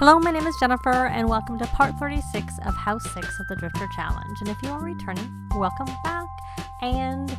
Hello, my name is Jennifer, and welcome to part 36 of House 6 of the Drifter Challenge. And if you are returning, welcome back. And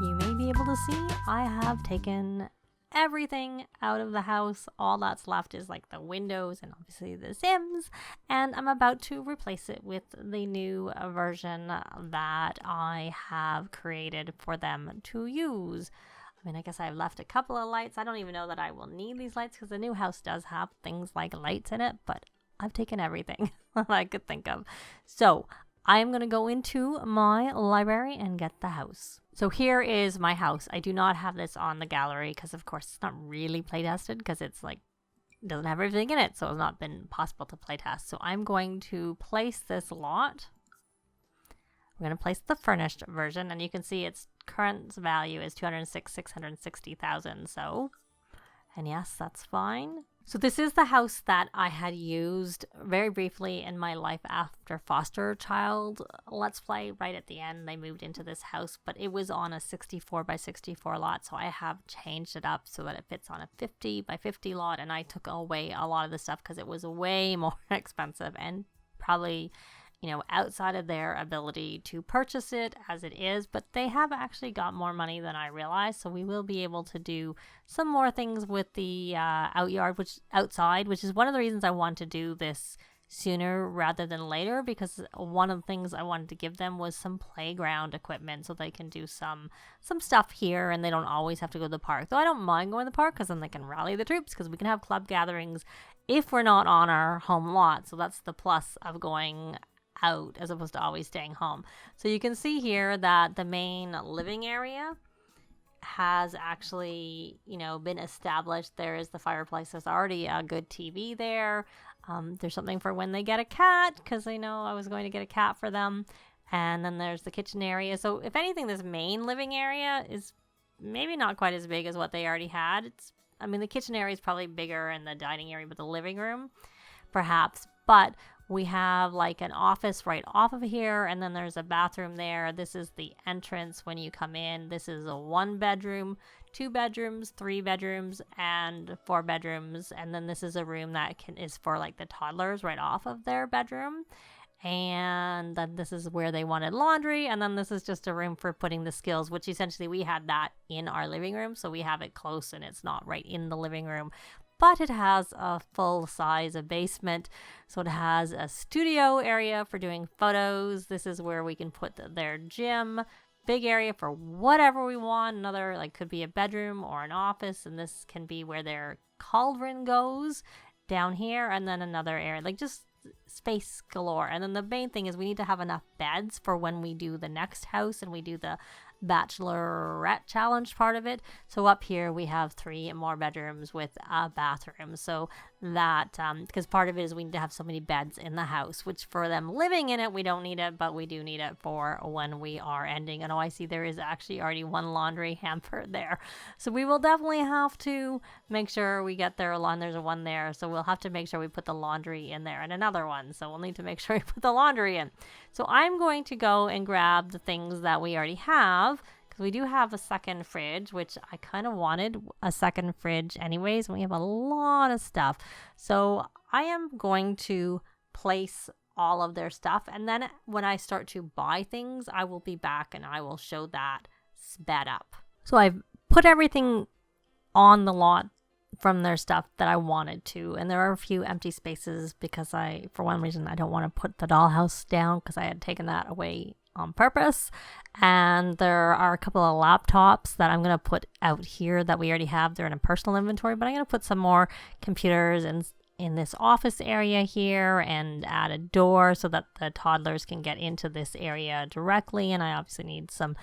you may be able to see I have taken everything out of the house. All that's left is like the windows and obviously the Sims. And I'm about to replace it with the new version that I have created for them to use. I mean, I guess I've left a couple of lights. I don't even know that I will need these lights because the new house does have things like lights in it, but I've taken everything that I could think of. So I'm going to go into my library and get the house. So here is my house. I do not have this on the gallery because, of course, it's not really play tested because it's like, it doesn't have everything in it. So it's not been possible to play test. So I'm going to place this lot. We're going to place the furnished version, and you can see its current value is 206,660,000. So, and yes, that's fine. So this is the house that I had used very briefly in my Life After Foster Child Let's Play. Right at the end, they moved into this house, but it was on a 64 by 64 lot. So I have changed it up so that it fits on a 50 by 50 lot, and I took away a lot of the stuff because it was way more expensive and probably, you know, outside of their ability to purchase it as it is, but they have actually got more money than I realized, so we will be able to do some more things with the outside, which is one of the reasons I want to do this sooner rather than later, because one of the things I wanted to give them was some playground equipment so they can do some stuff here and they don't always have to go to the park. Though I don't mind going to the park because then they can rally the troops, because we can have club gatherings if we're not on our home lot. So that's the plus of going out as opposed to always staying home. So you can see here that the main living area has actually, you know, been established. There is the fireplace. There's already a good TV there. There's something for when they get a cat, because I know I was going to get a cat for them. And then there's the kitchen area. So if anything, this main living area is maybe not quite as big as what they already had. I mean, the kitchen area is probably bigger and the dining area, but the living room perhaps. But we have like an office right off of here, and then there's a bathroom there. This is the entrance when you come in. This is a 1 bedroom, 2 bedrooms, 3 bedrooms, and 4 bedrooms. And then this is a room that is for like the toddlers right off of their bedroom. And then this is where they wanted laundry. And then this is just a room for putting the skills, which essentially we had that in our living room. So we have it close and it's not right in the living room. But it has a full size basement. So it has a studio area for doing photos. This is where we can put their gym. Big area for whatever we want. Another, like, could be a bedroom or an office. And this can be where their cauldron goes down here. And then another area, like just space galore. And then the main thing is we need to have enough beds for when we do the next house and we do the Bachelorette Challenge part of it. So up here we have 3 more bedrooms with a bathroom. So that, because part of it is we need to have so many beds in the house, which for them living in it, we don't need it, but we do need it for when we are ending. And oh, I see there is actually already 1 laundry hamper there. So we will definitely have to make sure we get their laundry. There's one there. So we'll have to make sure we put the laundry in there, and another one. So we'll need to make sure we put the laundry in. So I'm going to go and grab the things that we already have, because we do have a second fridge, which I kind of wanted a second fridge anyways. We have a lot of stuff. So I am going to place all of their stuff. And then when I start to buy things, I will be back and I will show that sped up. So I've put everything on the lot from their stuff that I wanted to. And there are a few empty spaces because for one reason, I don't want to put the dollhouse down because I had taken that away on purpose. And there are a couple of laptops that I'm going to put out here that we already have. They're in a personal inventory, but I'm going to put some more computers in this office area here and add a door so that the toddlers can get into this area directly. And I obviously need some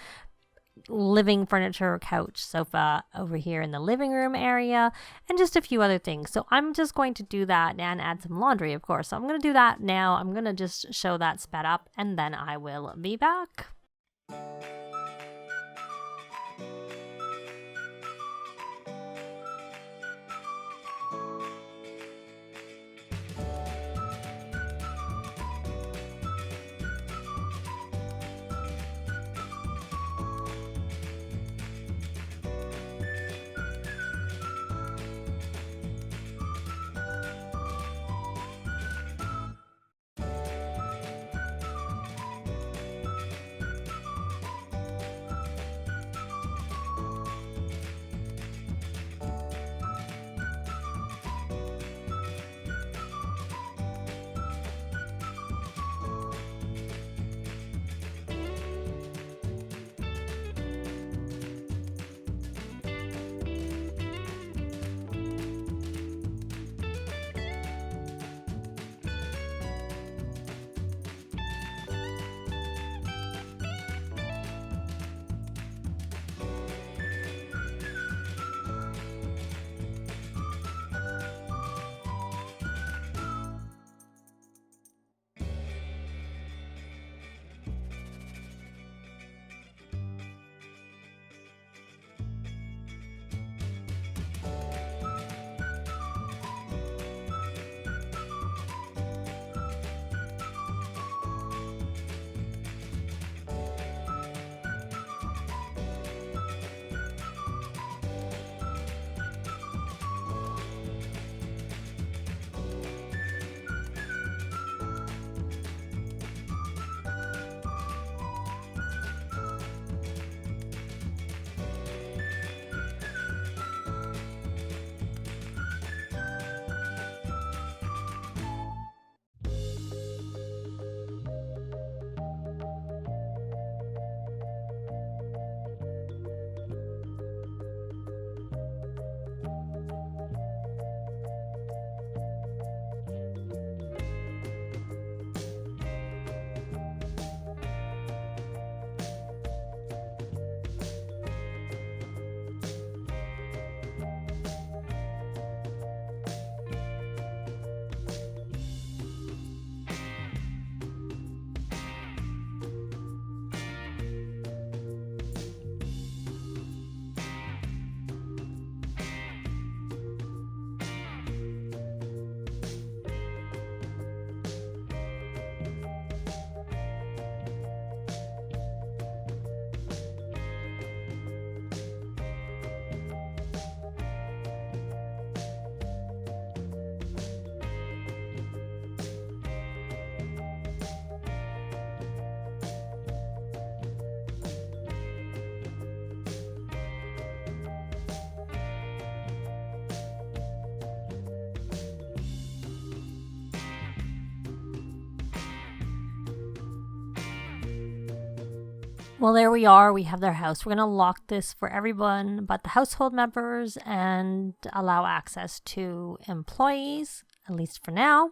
living furniture, couch, sofa over here in the living room area, and just a few other things. So I'm just going to do that and add some laundry, of course. So I'm going to do that now. I'm going to just show that sped up, and then I will be back. Well, there we are. We have their house. We're going to lock this for everyone but the household members and allow access to employees, at least for now.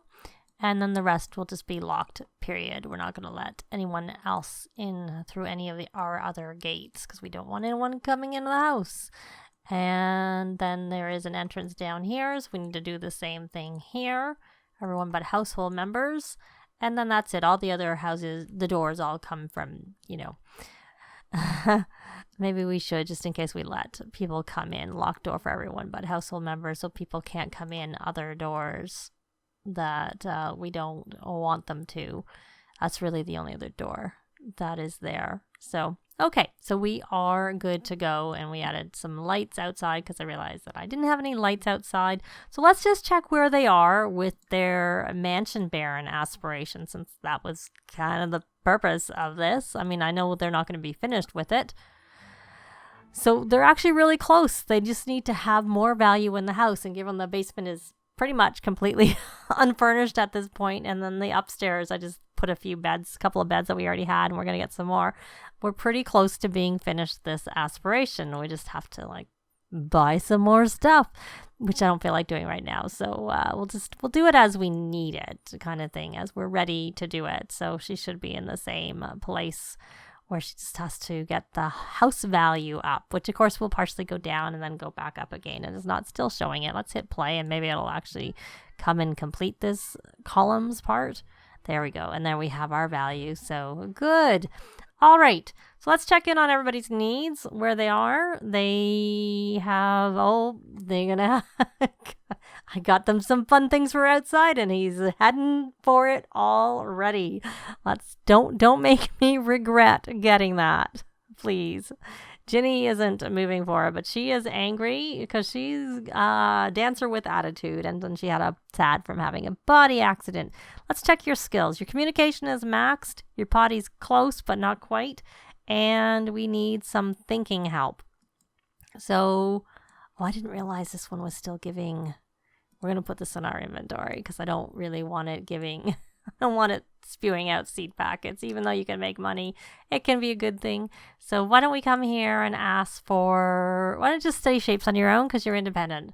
And then the rest will just be locked, period. We're not going to let anyone else in through any of our other gates because we don't want anyone coming into the house. And then there is an entrance down here, so we need to do the same thing here. Everyone but household members. And then that's it. All the other houses, the doors all come from, maybe we should, just in case we let people come in, lock door for everyone but household members so people can't come in other doors that we don't want them to. That's really the only other door that is there. So, okay, so we are good to go, and we added some lights outside because I realized that I didn't have any lights outside. So let's just check where they are with their mansion baron aspiration, since that was kind of the purpose of this. I mean, I know they're not going to be finished with it. So they're actually really close. They just need to have more value in the house, and given the basement is pretty much completely unfurnished at this point, and then the upstairs, I just put a couple of beds that we already had, and we're going to get some more. We're pretty close to being finished this aspiration. We just have to buy some more stuff, which I don't feel like doing right now. So we'll do it as we need it, kind of thing, as we're ready to do it. So she should be in the same place where she just has to get the house value up, which of course will partially go down and then go back up again. And it's not still showing it. Let's hit play and maybe it'll actually come and complete this columns part. There we go. And there we have our value. So good. All right. So let's check in on everybody's needs, where they are. They're going to I got them some fun things for outside, and he's heading for it already. Don't make me regret getting that, please. Ginny isn't moving forward, but she is angry because she's a dancer with attitude, and then she had a sad from having a body accident. Let's check your skills. Your communication is maxed. Your potty's close, but not quite. And we need some thinking help. So, I didn't realize this one was still giving. We're going to put this in our inventory because I don't really want it giving. I don't want it spewing out seed packets. Even though you can make money, it can be a good thing. So why don't we come here and ask for, why don't you just study shapes on your own because you're independent.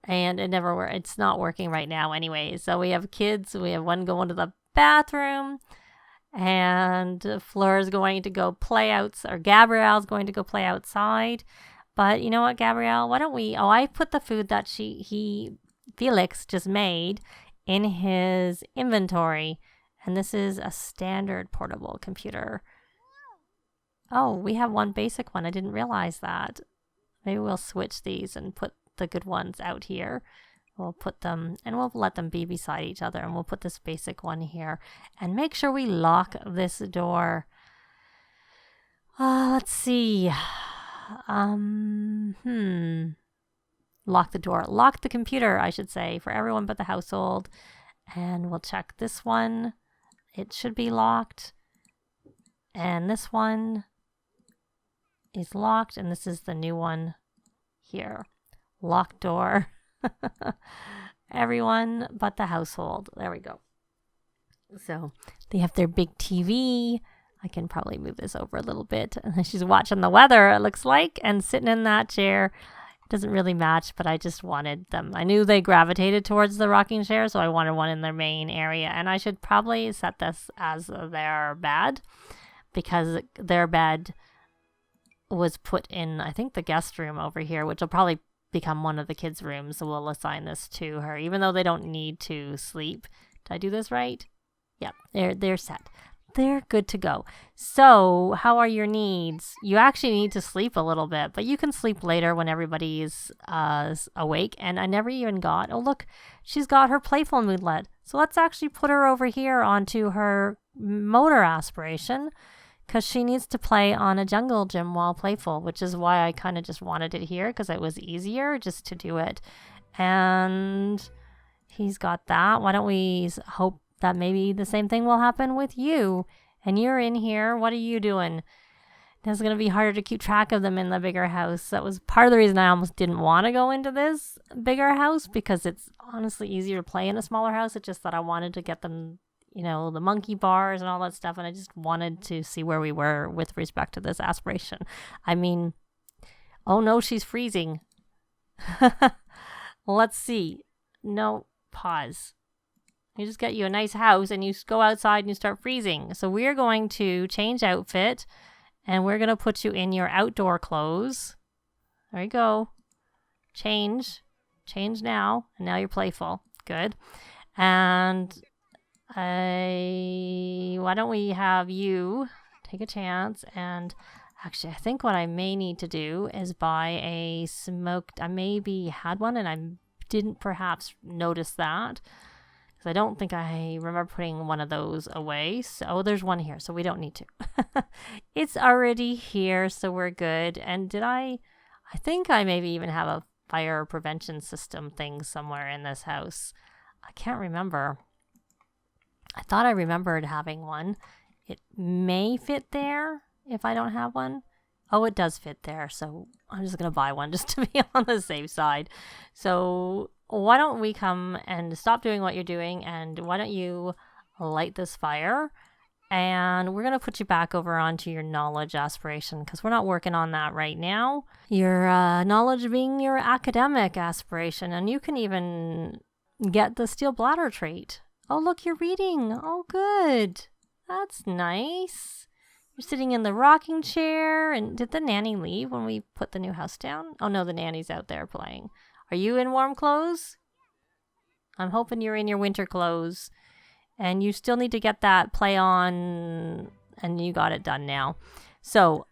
And it never works. It's not working right now anyway. So we have kids. We have one going to the bathroom. And Fleur's going to go play outside, or Gabrielle's going to go play outside. But you know what, Gabrielle? Why don't we, I put the food that Felix just made in his inventory. And this is a standard portable computer. Oh, we have one basic one. I didn't realize that. Maybe we'll switch these and put the good ones out here. We'll put them, and we'll let them be beside each other. And we'll put this basic one here. And make sure we lock this door. Let's see. Lock the door. Lock the computer, I should say, for everyone but the household. And we'll check this one. It should be locked. And this one is locked. And this is the new one here. Lock door. Everyone but the household. There we go. So they have their big TV. I can probably move this over a little bit. She's watching the weather, it looks like, and sitting in that chair. It doesn't really match, but I just wanted them. I knew they gravitated towards the rocking chair, so I wanted one in their main area. And I should probably set this as their bed, because their bed was put in, I think, the guest room over here, which will probably become one of the kids' rooms. So we'll assign this to her, even though they don't need to sleep. Did I do this right? Yep, they're set. They're good to go. So how are your needs? You actually need to sleep a little bit, but you can sleep later when everybody's awake. And I never even got, oh look, she's got her playful moodlet. So let's actually put her over here onto her motor aspiration, because she needs to play on a jungle gym while playful, which is why I kind of just wanted it here, because it was easier just to do it. And he's got that. Why don't we hope that maybe the same thing will happen with you? And you're in here. What are you doing? It's going to be harder to keep track of them in the bigger house. That was part of the reason I almost didn't want to go into this bigger house, because it's honestly easier to play in a smaller house. It's just that I wanted to get them you know, the monkey bars and all that stuff. And I just wanted to see where we were with respect to this aspiration. I mean, oh no, she's freezing. Let's see. No, pause. You just get you a nice house and you go outside and you start freezing. So we're going to change outfit and we're going to put you in your outdoor clothes. There you go. Change now. And now you're playful. Good. And why don't we have you take a chance? And actually, I think what I may need to do is buy a smoked. I maybe had one and I didn't perhaps notice that. I don't think I remember putting one of those away. So there's one here, so we don't need to. It's already here, so we're good. And I think I maybe even have a fire prevention system thing somewhere in this house. I can't remember. I thought I remembered having one. It may fit there if I don't have one. Oh, it does fit there, so I'm just going to buy one just to be on the safe side. So why don't we come and stop doing what you're doing, and why don't you light this fire, and we're going to put you back over onto your knowledge aspiration because we're not working on that right now. Your knowledge being your academic aspiration, and you can even get the steel bladder trait. Oh, look, you're reading. Oh, good. That's nice. You're sitting in the rocking chair, and did the nanny leave when we put the new house down? Oh no, the nanny's out there playing. Are you in warm clothes? I'm hoping you're in your winter clothes. And you still need to get that play on, and you got it done now. So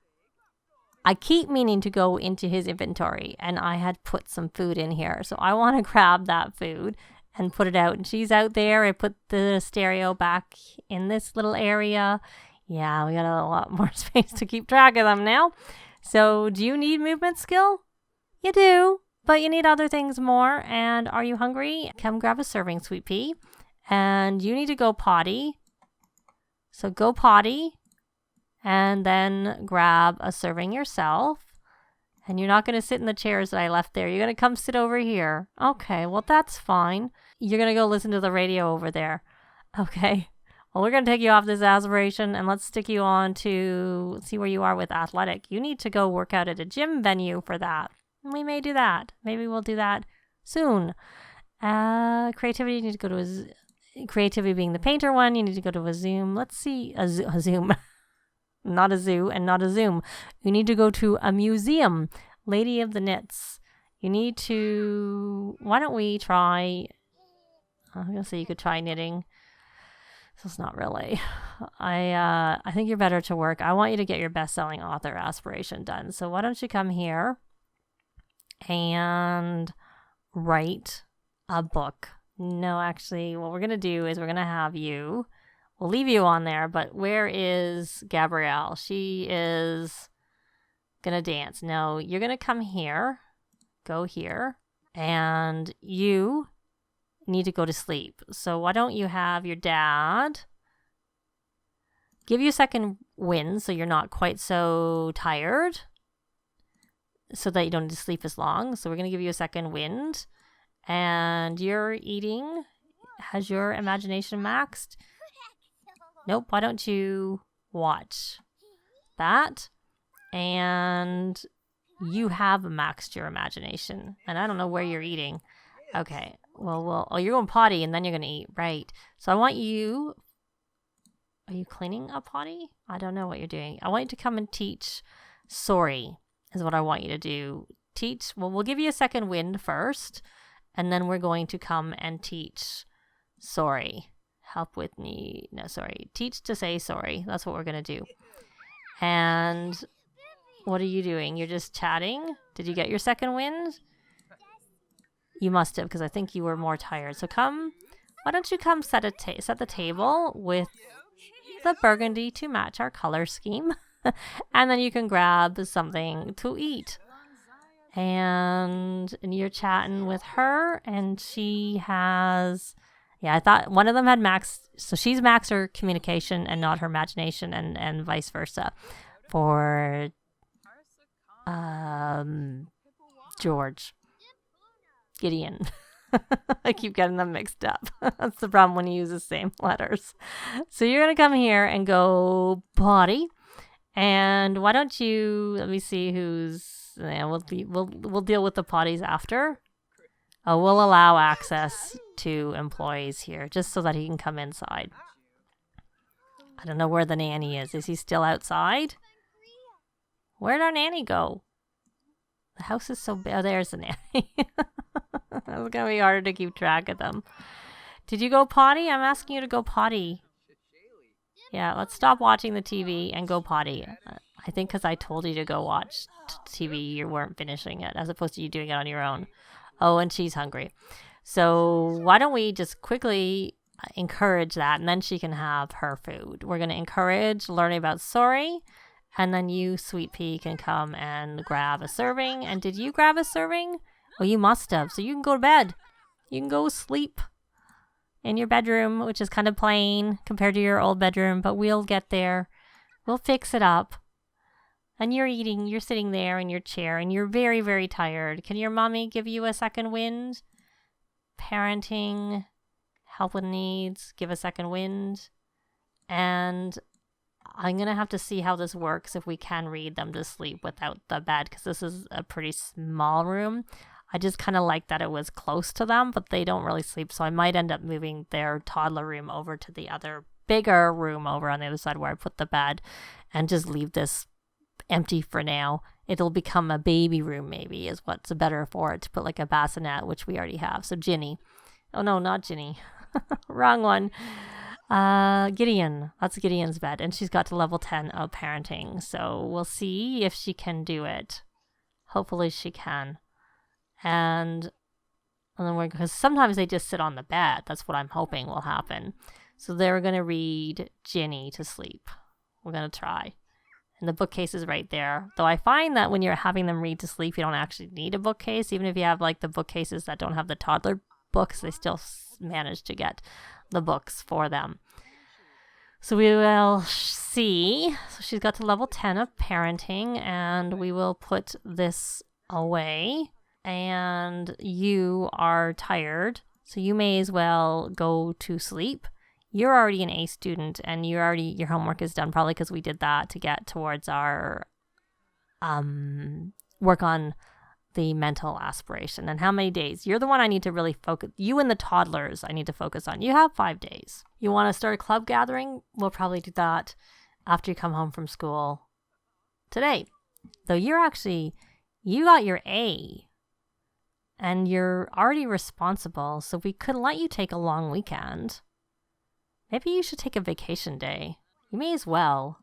I keep meaning to go into his inventory, and I had put some food in here. So I want to grab that food and put it out. And she's out there. I put the stereo back in this little area. Yeah, we got a lot more space to keep track of them now. So do you need movement skill? You do. But you need other things more. And are you hungry? Come grab a serving, sweet pea. And you need to go potty. So go potty. And then grab a serving yourself. And you're not going to sit in the chairs that I left there. You're going to come sit over here. Okay, well, that's fine. You're going to go listen to the radio over there. Okay. Well, we're going to take you off this aspiration. And let's stick you on to see where you are with athletic. You need to go work out at a gym venue for that. We may do that. Maybe we'll do that soon. Creativity, you need to go to creativity being the painter one. You need to go to a Zoom. Let's see. A Zoom. Not a zoo and not a Zoom. You need to go to a museum. Lady of the Knits. You need to... Why don't we try... I'm going to say you could try knitting. This is not really. I think you're better to work. I want you to get your best-selling author aspiration done. So why don't you come here and write a book. No, actually, what we're going to do is we're going to have you, we'll leave you on there, but where is Gabrielle? She is going to dance. No, you're going to come here, go here, and you need to go to sleep. So why don't you have your dad give you a second wind so you're not quite so tired, so that you don't need to sleep as long. So we're going to give you a second wind. And you're eating. Has your imagination maxed? Nope. Why don't you watch that? And you have maxed your imagination. And I don't know where you're eating. Okay. Well, oh, you're going potty and then you're going to eat. Right. So I want you... Are you cleaning a potty? I don't know what you're doing. I want you to come and teach sorry. Is what I want you to do. Teach. Well, we'll give you a second wind first, and then we're going to come and teach sorry. Help with me. No, sorry. Teach to say sorry. That's what we're going to do. And what are you doing? You're just chatting? Did you get your second wind? You must have, because I think you were more tired. So come. Why don't you come set the table with the burgundy to match our color scheme? And then you can grab something to eat. And you're chatting with her, and she has... Yeah, I thought one of them had maxed... So she's maxed her communication and not her imagination, and vice versa. For George. Gideon. I keep getting them mixed up. That's the problem when you use the same letters. So you're going to come here and go potty. And why don't you, let me see who's, yeah, we'll deal with the potties after. Oh, we'll allow access to employees here just so that he can come inside. I don't know where the nanny is. Is he still outside? Where'd our nanny go? The house is so big. Oh, there's the nanny. It's going to be harder to keep track of them. Did you go potty? I'm asking you to go potty. Yeah, let's stop watching the TV and go potty. I think because I told you to go watch TV, you weren't finishing it, as opposed to you doing it on your own. Oh, and she's hungry. So why don't we just quickly encourage that, and then she can have her food. We're going to encourage learning about sorry, and then you, Sweet Pea, can come and grab a serving. And did you grab a serving? Well, you must have. So you can go to bed. You can go sleep in your bedroom, which is kind of plain compared to your old bedroom, but we'll get there. We'll fix it up. And you're eating, you're sitting there in your chair, and you're very, very tired. Can your mommy give you a second wind? Parenting, help with needs, give a second wind. And I'm going to have to see how this works if we can read them to sleep without the bed, because this is a pretty small room. I just kind of like that it was close to them, but they don't really sleep. So I might end up moving their toddler room over to the other bigger room over on the other side where I put the bed, and just leave this empty for now. It'll become a baby room, maybe, is what's better for it, to put like a bassinet, which we already have. So Ginny. Oh no, not Ginny. Wrong one. Gideon. That's Gideon's bed, and she's got to level 10 of parenting. So we'll see if she can do it. Hopefully she can. And then because sometimes they just sit on the bed. That's what I'm hoping will happen. So they're going to read Ginny to sleep. We're going to try. And the bookcase is right there. Though I find that when you're having them read to sleep, you don't actually need a bookcase. Even if you have like the bookcases that don't have the toddler books, they still manage to get the books for them. So we will see. So she's got to level 10 of parenting, and we will put this away. And you are tired, so you may as well go to sleep. You're already an A student, and your homework is done, probably because we did that to get towards our work on the mental aspiration. And how many days? You're the one I need to really focus. You and the toddlers I need to focus on. You have 5 days. You want to start a club gathering? We'll probably do that after you come home from school today. Though you got your A. And you're already responsible, so we could let you take a long weekend. Maybe you should take a vacation day. You may as well,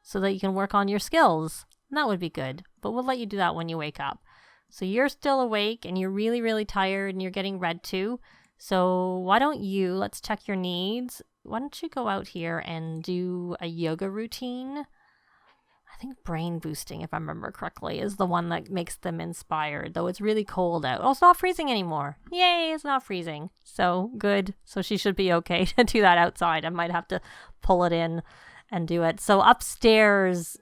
so that you can work on your skills. And that would be good, but we'll let you do that when you wake up. So you're still awake, and you're really, really tired, and you're getting red too. So why don't you, let's check your needs. Why don't you go out here and do a yoga routine? I think brain boosting, if I remember correctly, is the one that makes them inspired, though it's really cold out. Oh, it's not freezing anymore. Yay, it's not freezing. So good. So she should be okay to do that outside. I might have to pull it in and do it. So upstairs,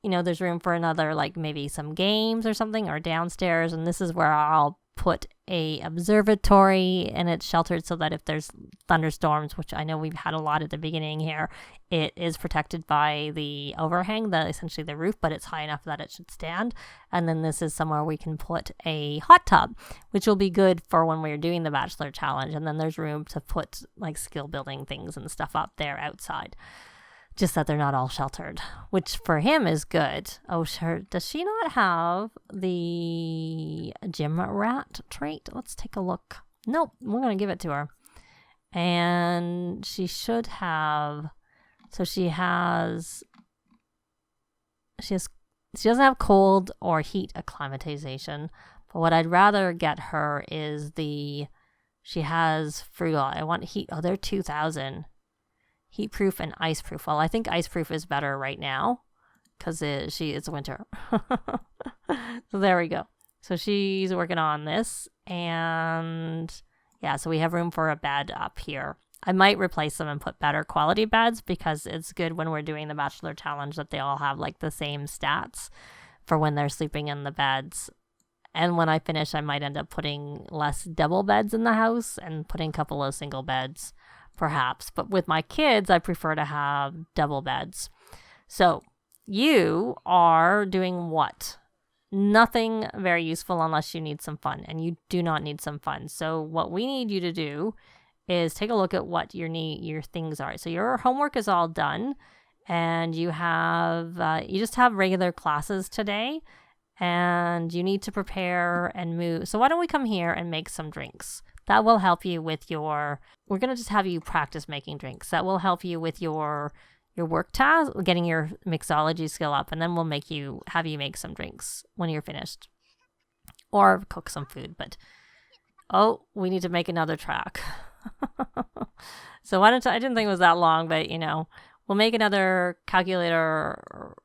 there's room for another, like maybe some games or something, or downstairs. And this is where I'll put a observatory, and it's sheltered so that if there's thunderstorms, which I know we've had a lot at the beginning here, it is protected by the overhang, essentially the roof, but it's high enough that it should stand. And then this is somewhere we can put a hot tub, which will be good for when we're doing the Bachelor Challenge. And then there's room to put like skill building things and stuff up there outside. Just that they're not all sheltered, which for him is good. Oh, sure. Does she not have the gym rat trait? Let's take a look. Nope, we're going to give it to her. And she should have, so she doesn't have cold or heat acclimatization. But what I'd rather get her is she has frugal. I want heat. Oh, they're 2,000. Heat proof and ice proof. Well, I think ice proof is better right now because it's winter. So there we go. So she's working on this, and yeah, so we have room for a bed up here. I might replace them and put better quality beds, because it's good when we're doing the Bachelor Challenge that they all have like the same stats for when they're sleeping in the beds. And when I finish, I might end up putting less double beds in the house and putting a couple of single beds, perhaps. But with my kids, I prefer to have double beds. So you are doing what? Nothing very useful unless you need some fun, and you do not need some fun. So what we need you to do is take a look at what your things are. So your homework is all done, and you just have regular classes today, and you need to prepare and move. So why don't we come here and make some drinks? That will help you with we're going to just have you practice making drinks. That will help you with your work task, getting your mixology skill up, and then we'll have you make some drinks when you're finished. Or cook some food, but we need to make another track. So I didn't think it was that long, but we'll make another calculator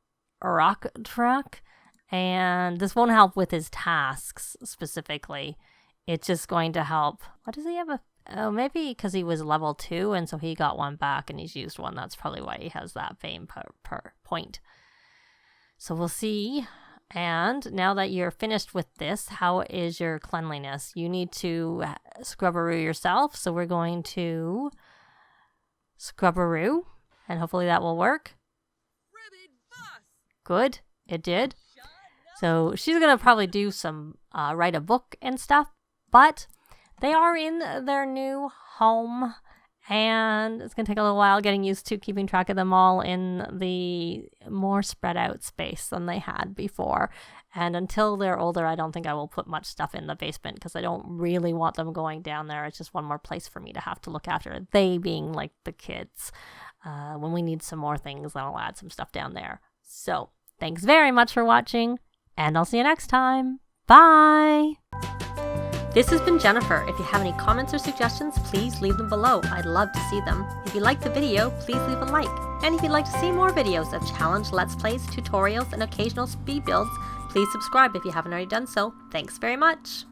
rock track, and this won't help with his tasks specifically. It's just going to help. What does he have? Maybe because he was level 2, and so he got one back and he's used one. That's probably why he has that fame per point. So we'll see. And now that you're finished with this, how is your cleanliness? You need to scrubberoo yourself. So we're going to scrubberoo, and hopefully that will work. Good. It did. So she's going to probably do some write a book and stuff, but they are in their new home, and it's going to take a little while getting used to keeping track of them all in the more spread out space than they had before. And until they're older, I don't think I will put much stuff in the basement because I don't really want them going down there. It's just one more place for me to have to look after. They being like the kids. When we need some more things, then I'll add some stuff down there. So thanks very much for watching, and I'll see you next time. Bye! This has been Jennifer. If you have any comments or suggestions, please leave them below. I'd love to see them. If you liked the video, please leave a like. And if you'd like to see more videos of challenge, let's plays, tutorials, and occasional speed builds, please subscribe if you haven't already done so. Thanks very much.